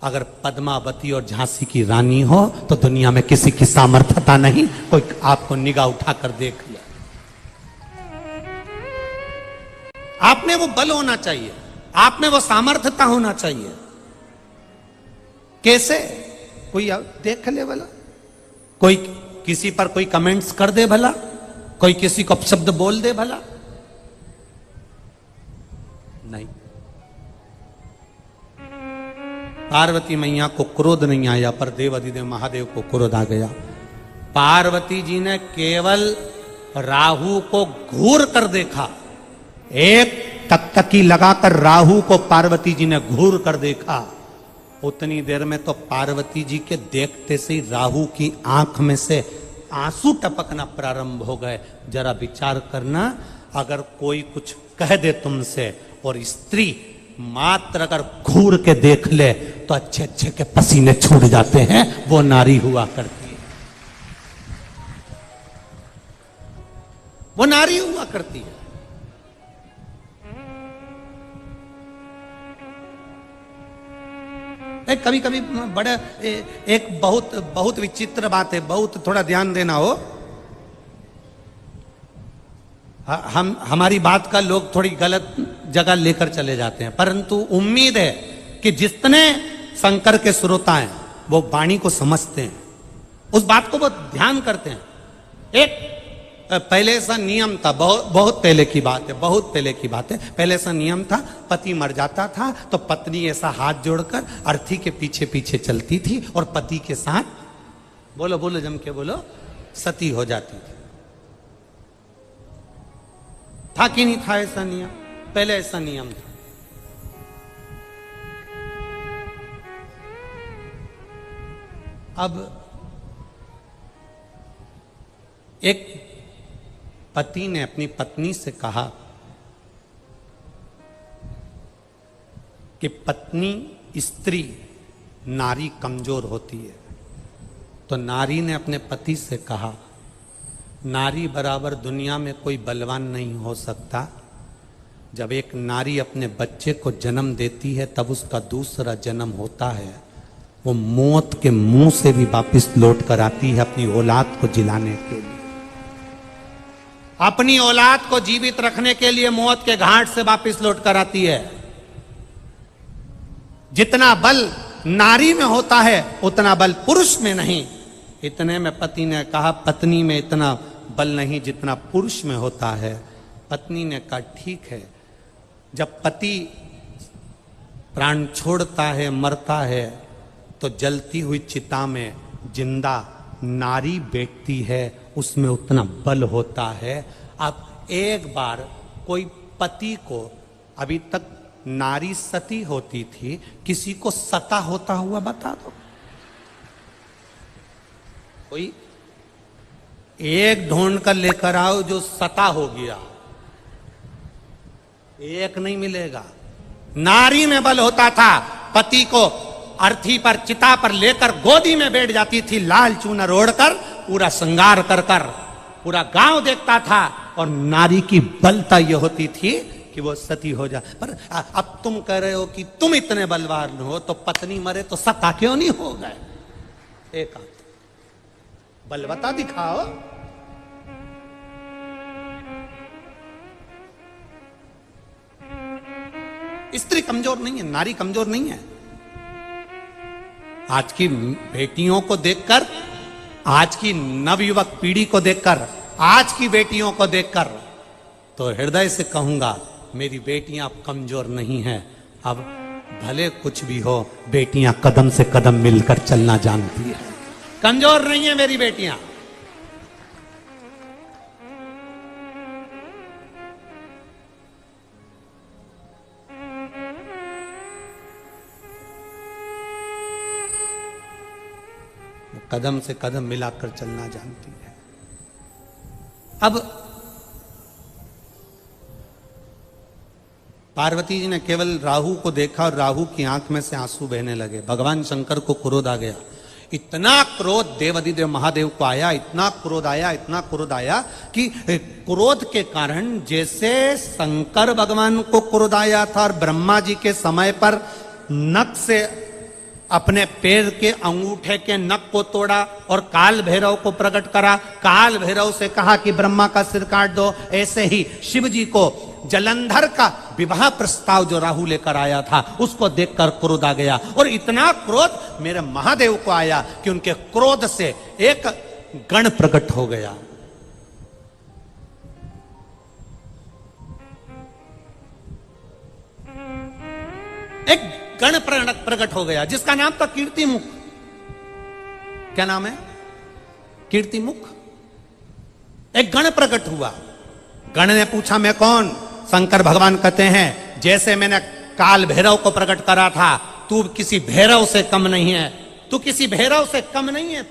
अगर पद्मावती और झांसी की रानी हो तो दुनिया में किसी की सामर्थ्यता नहीं, कोई आपको निगाह उठाकर देख ले। आप में वो बल होना चाहिए, आप में वो सामर्थ्यता होना चाहिए। कैसे? कोई देख ले भला, कोई किसी पर कोई कमेंट्स कर दे भला, कोई किसी को शब्द बोल दे भला, नहीं। पार्वती मैया को क्रोध नहीं आया, पर देव अधिदेव महादेव को क्रोध आ गया। पार्वती जी ने केवल राहु को घूर कर देखा, एक टकटकी लगाकर राहु को पार्वती जी ने घूर कर देखा। उतनी देर में तो पार्वती जी के देखते से ही राहु की आंख में से आंसू टपकना प्रारंभ हो गए। जरा विचार करना, अगर कोई कुछ कह दे तुमसे और स्त्री मात्र अगर घूर के देख ले तो अच्छे अच्छे के पसीने छूट जाते हैं, वो नारी हुआ करती है, वो नारी हुआ करती है। कभी कभी बड़े एक बहुत बहुत विचित्र बात है, बहुत थोड़ा ध्यान देना हो। हमारी बात का लोग थोड़ी गलत जगह लेकर चले जाते हैं, परंतु उम्मीद है कि जितने शंकर के श्रोता हैं वो वाणी को समझते हैं, उस बात को बहुत ध्यान करते हैं। एक पहले ऐसा नियम था, बहुत पहले की बात है, बहुत पहले की बात है। पहले ऐसा नियम था, पति मर जाता था तो पत्नी ऐसा हाथ जोड़कर अर्थी के पीछे पीछे चलती थी और पति के साथ, बोलो बोलो जम के बोलो, सती हो जाती थी। था कि नहीं था ऐसा नियम? पहले ऐसा नियम था। अब एक पति ने अपनी पत्नी से कहा कि पत्नी स्त्री नारी कमजोर होती है, तो नारी ने अपने पति से कहा, नारी बराबर दुनिया में कोई बलवान नहीं हो सकता। जब एक नारी अपने बच्चे को जन्म देती है तब उसका दूसरा जन्म होता है, वो मौत के मुंह से भी वापस लौट कर आती है अपनी औलाद को जिलाने के लिए, अपनी औलाद को जीवित रखने के लिए मौत के घाट से वापस लौट कर आती है। जितना बल नारी में होता है उतना बल पुरुष में नहीं। इतने में पति ने कहा, पत्नी में इतना बल नहीं जितना पुरुष में होता है। पत्नी ने कहा, ठीक है। जब पति प्राण छोड़ता है, मरता है, तो जलती हुई चिता में जिंदा नारी बैठती है, उसमें उतना बल होता है। अब एक बार कोई पति को, अभी तक नारी सती होती थी, किसी को सता होता हुआ बता दो। कोई एक ढूंढ कर लेकर आओ जो सता हो गया, एक नहीं मिलेगा। नारी में बल होता था, पति को अर्थी पर, चिता पर लेकर गोदी में बैठ जाती थी, लाल चूनर ओढ़कर, पूरा श्रृंगार कर कर पूरा गांव देखता था, और नारी की बलता यह होती थी कि वो सती हो जाए। पर अब तुम कह रहे हो कि तुम इतने बलवान हो, तो पत्नी मरे तो सता क्यों नहीं हो गए? एक बलवता दिखाओ। स्त्री कमजोर नहीं है, नारी कमजोर नहीं है। आज की बेटियों को देखकर, आज की नवयुवक पीढ़ी को देखकर, आज की बेटियों को देखकर तो हृदय से कहूंगा, मेरी बेटियां अब कमजोर नहीं हैं। अब भले कुछ भी हो, बेटियां कदम से कदम मिलकर चलना जानती है, कमजोर नहीं है मेरी बेटियां। कदम से कदम मिलाकर चलना जानती है। अब पार्वती जी ने केवल राहु को देखा और राहु की आंख में से आंसू बहने लगे। भगवान शंकर को क्रोध आ गया। इतना क्रोध देवाधिदेव महादेव को आया, इतना क्रोध आया, इतना क्रोध आया कि क्रोध के कारण जैसे शंकर भगवान को क्रोध आया था और ब्रह्मा जी के समय पर नख से अपने पैर के अंगूठे के नख को तोड़ा और काल भैरव को प्रकट करा। काल भैरव से कहा कि ब्रह्मा का सिर काट दो। ऐसे ही शिव जी को जलंधर का विवाह प्रस्ताव जो राहु लेकर आया था उसको देखकर क्रोध आ गया, और इतना क्रोध मेरे महादेव को आया कि उनके क्रोध से एक गण प्रकट हो गया। एक गण प्रकट हो गया जिसका नाम था कीर्तिमुख। क्या नाम है? कीर्तिमुख। एक गण प्रकट हुआ। गण ने पूछा मैं कौन? शंकर भगवान कहते हैं जैसे मैंने काल भैरव को प्रकट करा था, तू किसी भैरव से कम नहीं है, तू किसी भैरव से कम नहीं है।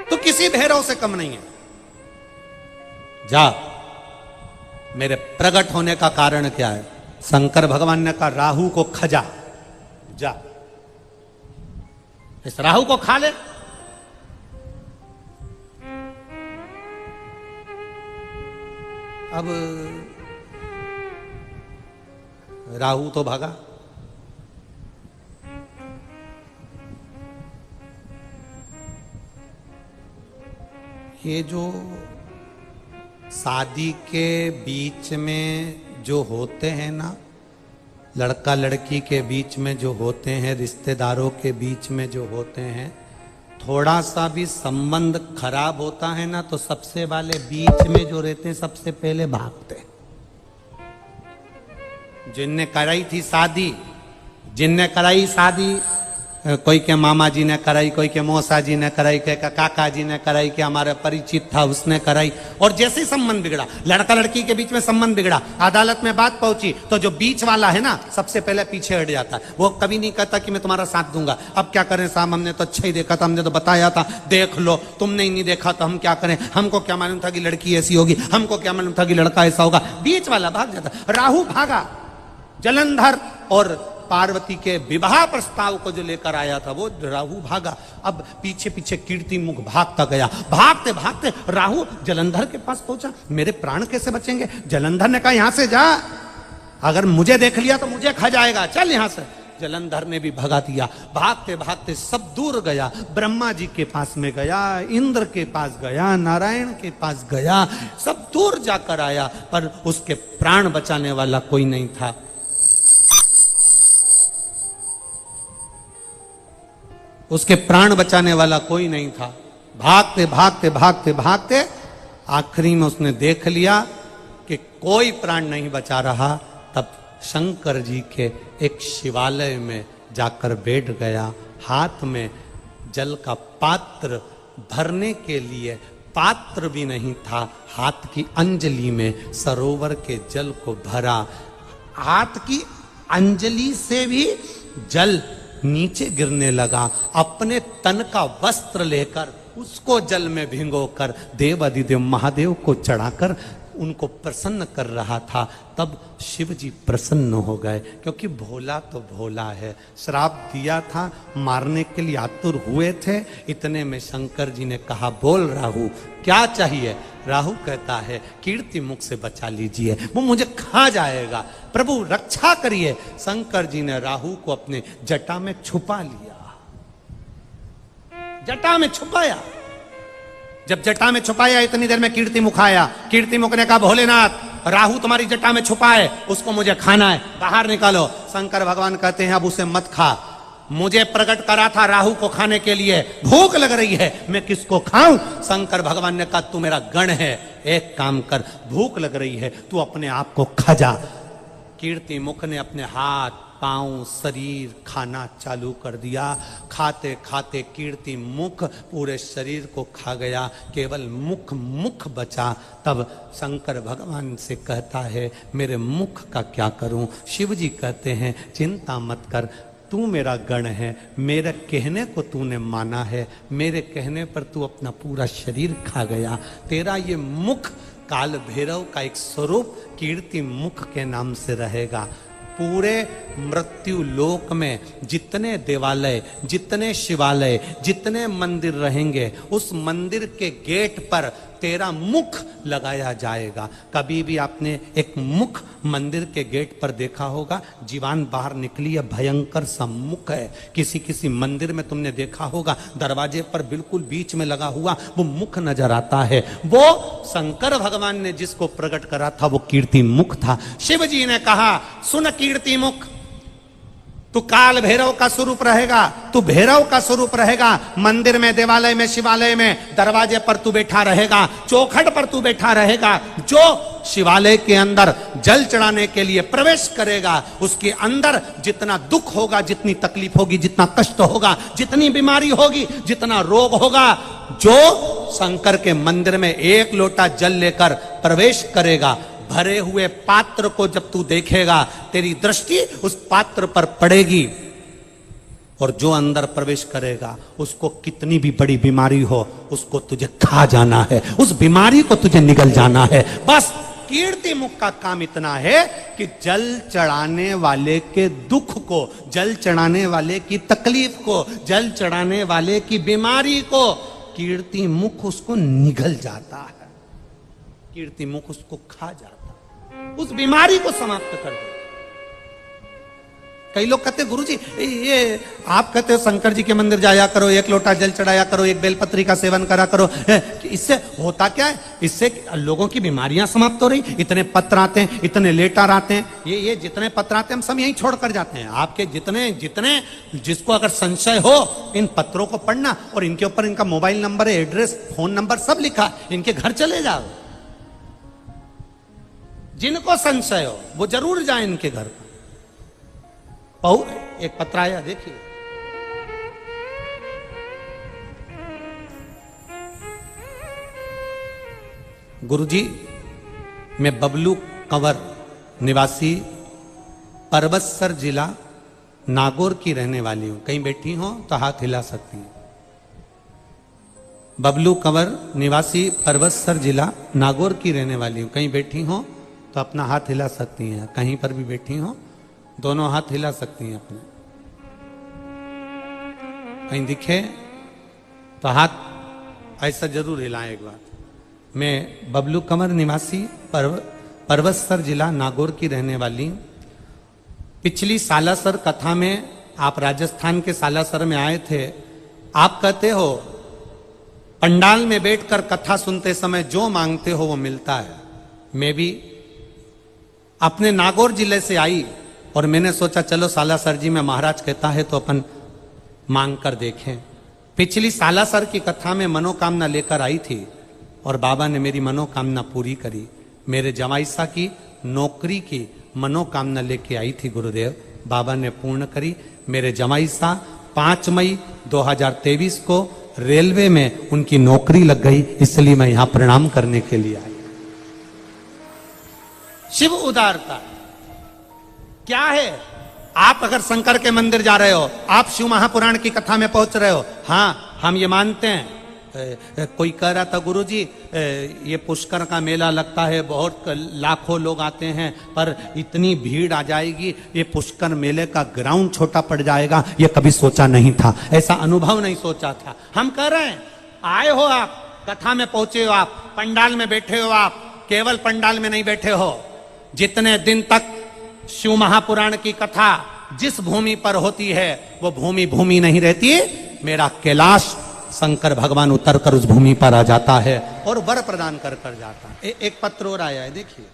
तू किसी भैरव से कम नहीं है। जा, मेरे प्रकट होने का कारण क्या है? शंकर भगवान ने कहा राहु को खजा, जा इस राहु को खा ले। अब राहु तो भागा। ये जो शादी के बीच में जो होते हैं ना, लड़का लड़की के बीच में जो होते हैं, रिश्तेदारों के बीच में जो होते हैं, थोड़ा सा भी संबंध खराब होता है ना तो सबसे वाले बीच में जो रहते हैं सबसे पहले भागते। जिनने कराई थी शादी, जिनने कराई शादी, कोई के मामा जी ने कराई, कोई के मौसा जी ने कराई, कोई के काका जी ने कराई, कि हमारे परिचित था उसने कराई, और जैसे ही संबंध बिगड़ा, लड़का लड़की के बीच में संबंध बिगड़ा, अदालत में बात पहुंची तो जो बीच वाला है ना सबसे पहले पीछे हट जाता है। वो कभी नहीं कहता कि मैं तुम्हारा साथ दूंगा। अब क्या करें साहब, हमने तो अच्छा ही देखा था, हमने तो बताया था, देख लो, तुमने ही नहीं देखा तो हम क्या करें? हमको क्या मालूम था कि लड़की ऐसी होगी, हमको क्या मालूम था कि लड़का ऐसा होगा। बीच वाला भाग जाता। राहु भागा। जलंधर और पार्वती के विवाह प्रस्ताव को जो लेकर आया था वो राहु भागा। अब पीछे पीछे कीर्तिमुख भागता गया। भागते भागते राहु जलंधर के पास पहुंचा। मेरे प्राण कैसे बचेंगे? जलंधर ने कहा यहां से जा, अगर मुझे देख लिया तो मुझे खा जाएगा, चल यहां से। जलंधर ने भी भगा दिया। भागते भागते सब दूर गया। ब्रह्मा जी के पास में गया, इंद्र के पास गया, नारायण के पास गया, सब दूर जाकर आया, पर उसके प्राण बचाने वाला कोई नहीं था। उसके प्राण बचाने वाला कोई नहीं था। भागते भागते भागते भागते आखिरी में उसने देख लिया कि कोई प्राण नहीं बचा रहा। तब शंकर जी के एक शिवालय में जाकर बैठ गया। हाथ में जल का पात्र भरने के लिए पात्र भी नहीं था। हाथ की अंजलि में सरोवर के जल को भरा। हाथ की अंजलि से भी जल नीचे गिरने लगा। अपने तन का वस्त्र लेकर उसको जल में भिगोकर देवाधिदेव महादेव को चढ़ाकर उनको प्रसन्न कर रहा था। तब शिव जी प्रसन्न हो गए, क्योंकि भोला तो भोला है। श्राप दिया था, मारने के लिए आतुर हुए थे। इतने में शंकर जी ने कहा बोल राहु क्या चाहिए? राहु कहता है कीर्तिमुख से बचा लीजिए, वो मुझे खा जाएगा, प्रभु रक्षा करिए। शंकर जी ने राहु को अपने जटा में छुपा लिया। जटा में छुपाया। जब जटा में छुपाया इतनी देर में कीर्तिमुख आया। कीर्तिमुख ने कहा भोलेनाथ राहु तुम्हारी जटा में छुपा है, उसको मुझे खाना है, बाहर निकालो। शंकर भगवान कहते हैं अब उसे मत खा, मुझे प्रकट करा था राहु को खाने के लिए, भूख लग रही है, मैं किसको खाऊं? शंकर भगवान ने कहा तू मेरा गण है, एक काम कर, भूख लग रही है तू अपने आप को खा जा। कीर्तिमुख ने अपने हाथ पांव शरीर खाना चालू कर दिया। खाते खाते कीर्तिमुख पूरे शरीर को खा गया, केवल मुख बचा। तब शंकर भगवान से कहता है मेरे मुख का क्या करूं? शिव जी कहते हैं चिंता मत कर, तू मेरा गण है, मेरे कहने को तूने माना है, मेरे कहने पर तू अपना पूरा शरीर खा गया। तेरा ये मुख काल भैरव का एक स्वरूप कीर्ति मुख के नाम से रहेगा। पूरे मृत्यु लोक में जितने देवालय, जितने शिवालय, जितने मंदिर रहेंगे, उस मंदिर के गेट पर तेरा मुख लगाया जाएगा। कभी भी आपने एक मुख मंदिर के गेट पर देखा होगा? जीवान बाहर निकली है, भयंकर सा मुख है। किसी किसी मंदिर में तुमने देखा होगा, दरवाजे पर बिल्कुल बीच में लगा हुआ वो मुख नजर आता है। वो शंकर भगवान ने जिसको प्रकट करा था वो कीर्ति मुख था। शिव जी ने कहा, सुन कीर्ति मुख, तू काल भैरव का स्वरूप रहेगा, तू भैरव का स्वरूप रहेगा। मंदिर में, देवालय में, शिवालय में, दरवाजे पर तू बैठा रहेगा, चौखट पर तू बैठा रहेगा। जो शिवालय के अंदर जल चढ़ाने के लिए प्रवेश करेगा, उसके अंदर जितना दुख होगा, जितनी तकलीफ होगी, जितना कष्ट होगा, जितनी बीमारी होगी, जितना रोग होगा, जो शंकर के मंदिर में एक लोटा जल लेकर प्रवेश करेगा, भरे हुए पात्र को जब तू देखेगा, तेरी दृष्टि उस पात्र पर पड़ेगी, और जो अंदर प्रवेश करेगा उसको कितनी भी बड़ी बीमारी हो, उसको तुझे खा जाना है, उस बीमारी को तुझे निगल जाना है। बस कीर्ति मुख का काम इतना है कि जल चढ़ाने वाले के दुख को, जल चढ़ाने वाले की तकलीफ को, जल चढ़ाने वाले की बीमारी को कीर्ति मुख उसको निगल जाता है, कीर्ति मुख उसको खा जाता है, उस बीमारी को समाप्त कर दे। कई लोग कहते गुरुजी, ये आप कहते हो शंकर जी के मंदिर जाया करो, एक लोटा जल चढ़ाया करो, एक बेलपत्री का सेवन करा करो, इससे होता क्या है? इससे लोगों की बीमारियां समाप्त हो रही। इतने पत्र आते हैं, इतने लेटर आते हैं, ये जितने पत्र आते हैं हम सब यहीं छोड़कर जाते हैं। आपके जितने जितने जिसको अगर संशय हो, इन पत्रों को पढ़ना, और इनके ऊपर इनका mobile number, address, phone number सब लिखा, इनके घर चले जाओ। जिनको संशय हो वो जरूर जाए इनके घर। एक पत्र आया, देखिए। गुरुजी, मैं बबलू कंवर निवासी परबतसर जिला नागौर की रहने वाली हूं। कहीं बैठी हो तो हाथ हिला सकती हैं। बबलू कंवर निवासी परबतसर जिला नागौर की रहने वाली हूं। कहीं बैठी हो तो अपना हाथ हिला सकती हैं। कहीं पर भी बैठी हो दोनों हाथ हिला सकती हैं अपने। कहीं दिखे तो हाथ ऐसा जरूर हिलाएं एक बार। मैं बबलू कंवर निवासी परबतसर जिला नागौर की रहने वाली। पिछली सालासर कथा में आप राजस्थान के सालासर में आए थे। आप कहते हो पंडाल में बैठकर कथा सुनते समय जो मांगते हो वो मिलता है। मैं भी अपने नागौर जिले से आई और मैंने सोचा चलो सालासर जी में महाराज कहता है तो अपन मांग कर देखें। पिछली सालासर की कथा में मनोकामना लेकर आई थी और बाबा ने मेरी मनोकामना पूरी करी। मेरे जमाईसा की नौकरी की मनोकामना लेके आई थी गुरुदेव, बाबा ने पूर्ण करी। मेरे जमाईसा 5 मई 2023 को रेलवे में उनकी नौकरी लग गई, इसलिए मैं यहां प्रणाम करने के लिए आई। शिव उदारता क्या है? आप अगर शंकर के मंदिर जा रहे हो, आप शिव महापुराण की कथा में पहुंच रहे हो, हाँ हम ये मानते हैं। कोई कह रहा था गुरुजी ये पुष्कर का मेला लगता है, बहुत लाखों लोग आते हैं, पर इतनी भीड़ आ जाएगी, ये पुष्कर मेले का ग्राउंड छोटा पड़ जाएगा, ये कभी सोचा नहीं था, ऐसा अनुभव नहीं सोचा था। हम कह रहे हैं आए हो आप, कथा में पहुंचे हो आप, पंडाल में बैठे हो आप, केवल पंडाल में नहीं बैठे हो। जितने दिन तक शिव महापुराण की कथा जिस भूमि पर होती है वो भूमि भूमि नहीं रहती। मेरा कैलाश शंकर भगवान उतर कर उस भूमि पर आ जाता है और वर प्रदान कर कर जाता है। एक पत्र और आया है, देखिए।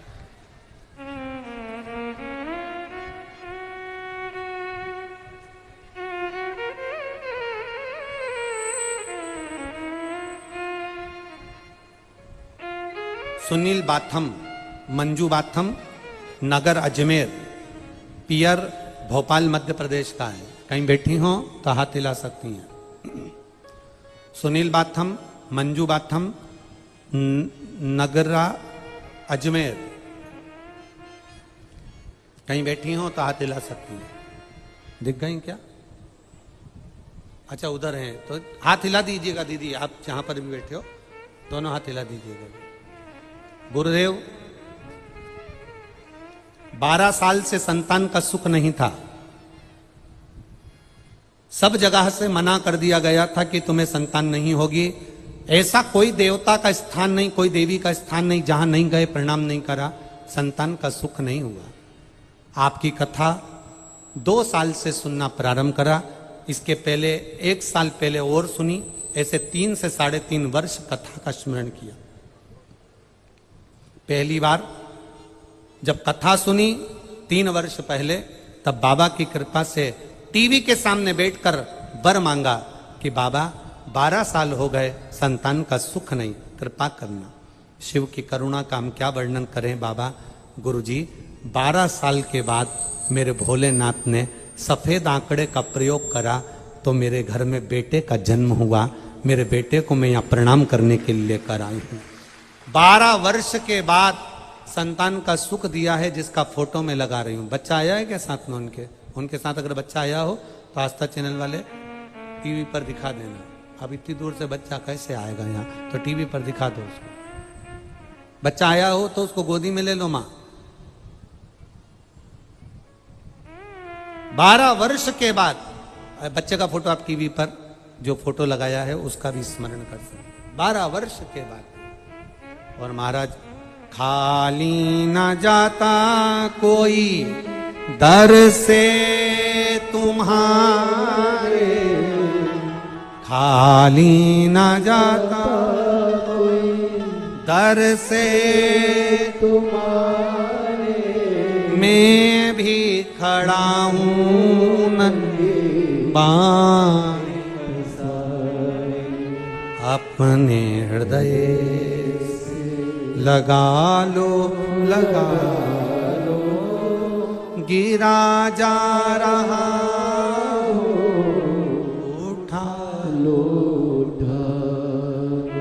सुनील बाथम, मंजू बाथम, नगर अजमेर, पियर भोपाल मध्य प्रदेश का है। कहीं बैठी हो तो हाथ हिला सकती हैं। सुनील बाथम, मंजू बाथम, नगरा अजमेर, कहीं बैठी हो तो हाथ हिला सकती हैं। दिख गई क्या? अच्छा उधर हैं तो हाथ हिला दीजिएगा दीदी, आप जहां पर भी बैठे हो दोनों हाथ हिला दीजिएगा। गुरुदेव 12 साल से संतान का सुख नहीं था। सब जगह से मना कर दिया गया था कि तुम्हें संतान नहीं होगी। ऐसा कोई देवता का स्थान नहीं, कोई देवी का स्थान नहीं जहां नहीं गए, प्रणाम नहीं करा, संतान का सुख नहीं हुआ। आपकी कथा 2 साल से सुनना प्रारंभ करा। इसके पहले 1 साल पहले और सुनी। ऐसे 3 से 3.5 वर्ष कथा का स्मरण किया। पहली बार जब कथा सुनी 3 वर्ष पहले, तब बाबा की कृपा से टीवी के सामने बैठकर वर मांगा कि बाबा 12 साल हो गए, संतान का सुख नहीं, कृपा करना। शिव की करुणा का हम क्या वर्णन करें बाबा। गुरुजी 12 साल के बाद मेरे भोलेनाथ ने सफेद आंकड़े का प्रयोग करा तो मेरे घर में बेटे का जन्म हुआ। मेरे बेटे को मैं यहाँ प्रणाम करने के लिए लेकर आई हूँ। 12 वर्ष के बाद संतान का सुख दिया है, जिसका फोटो में लगा रही हूँ। बच्चा आया है क्या साथ में उनके साथ? अगर बच्चा आया हो तो आस्था चैनल वाले टीवी पर दिखा देना। अब इतनी दूर से बच्चा कैसे आएगा यहाँ, तो टीवी पर दिखा दो उसको। बच्चा आया हो तो उसको गोदी में ले लो माँ। 12 वर्ष के बाद बच्चे का फोटो आप टीवी पर जो फोटो लगाया है उसका भी स्मरण कर सकते। 12 वर्ष के बाद। और महाराज खाली ना जाता कोई दर से तुम्हारे, खाली ना जाता कोई दर से तुम्हारे, मैं भी खड़ा हूँ बाण अपने हृदय लगा लो गिरा जा रहा उठा लो।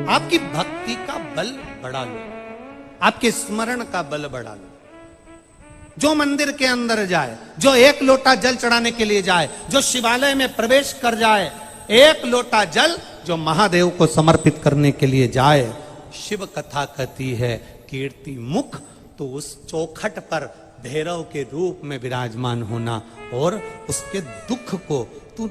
आपकी भक्ति का बल बढ़ा लो, आपके स्मरण का बल बढ़ा लो। जो मंदिर के अंदर जाए, जो 1 लोटा जल चढ़ाने के लिए जाए, जो शिवालय में प्रवेश कर जाए, 1 लोटा जल जो महादेव को समर्पित करने के लिए जाए, शिव कथा कहती है कीर्ति मुख, तो उस चौखट पर भैरव के रूप में विराजमान होना और उसके दुख को तू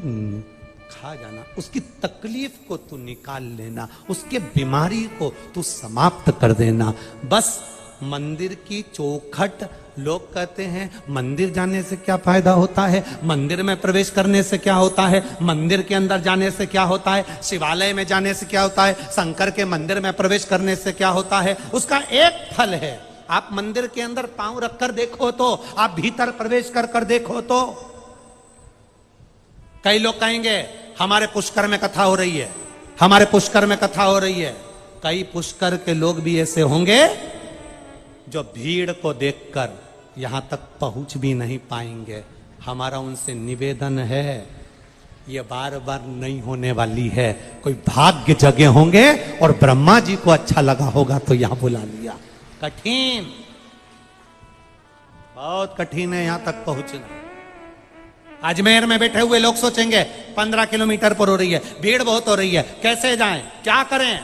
खा जाना, उसकी तकलीफ को तू निकाल लेना, उसके बीमारी को तू समाप्त कर देना। बस मंदिर की चौखट, लोग कहते हैं मंदिर जाने से क्या फायदा होता है, मंदिर में प्रवेश करने से क्या होता है, मंदिर के अंदर जाने से क्या होता है, शिवालय में जाने से क्या होता है, शंकर के मंदिर में प्रवेश करने से क्या होता है। उसका एक फल है, आप मंदिर के अंदर पांव रखकर देखो तो, आप भीतर प्रवेश कर देखो तो। कई लोग कहेंगे हमारे पुष्कर में कथा हो रही है, हमारे पुष्कर में कथा हो रही है। कई पुष्कर के लोग भी ऐसे होंगे जो भीड़ को देखकर यहां तक पहुंच भी नहीं पाएंगे। हमारा उनसे निवेदन है, ये बार बार नहीं होने वाली है। कोई भाग्य जगे होंगे और ब्रह्मा जी को अच्छा लगा होगा तो यहां बुला लिया। कठिन, बहुत कठिन है यहां तक पहुंचना। अजमेर में बैठे हुए लोग सोचेंगे 15 किलोमीटर पर हो रही है, भीड़ बहुत हो रही है, कैसे जाएं, क्या करें।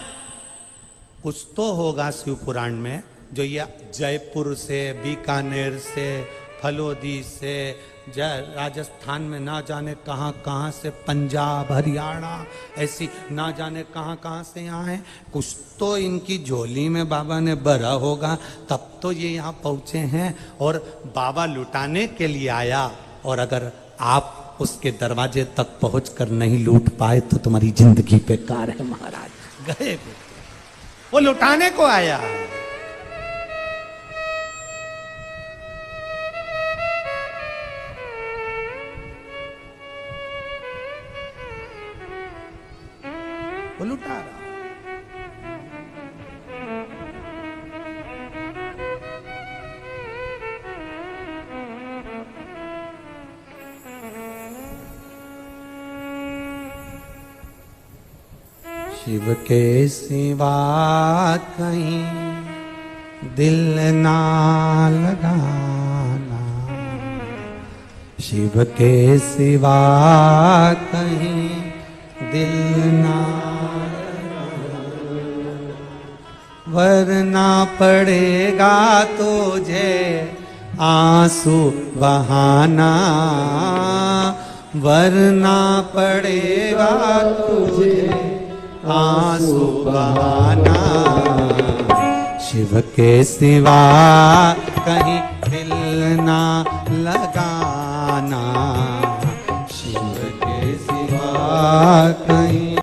कुछ तो होगा शिव पुराण में जो ये जयपुर से, बीकानेर से, फलोदी से, राजस्थान में ना जाने कहां कहां से, पंजाब, हरियाणा, ऐसी ना जाने कहां कहां से यहाँ है। कुछ तो इनकी झोली में बाबा ने भरा होगा, तब तो ये यहाँ पहुंचे हैं। और बाबा लुटाने के लिए आया, और अगर आप उसके दरवाजे तक पहुंचकर नहीं लूट पाए तो तुम्हारी जिंदगी बेकार है महाराज। गए वो लुटाने को आया। वो लुटा रहा। शिव के सिवा कहीं दिल ना लगाना, शिव के सिवा कहीं दिल ना, वरना पड़ेगा तुझे आंसू बहाना, वरना पड़ेगा तुझे आंसू बहाना। शिव के सिवा कहीं दिल ना लगाना, शिव के सिवा कहीं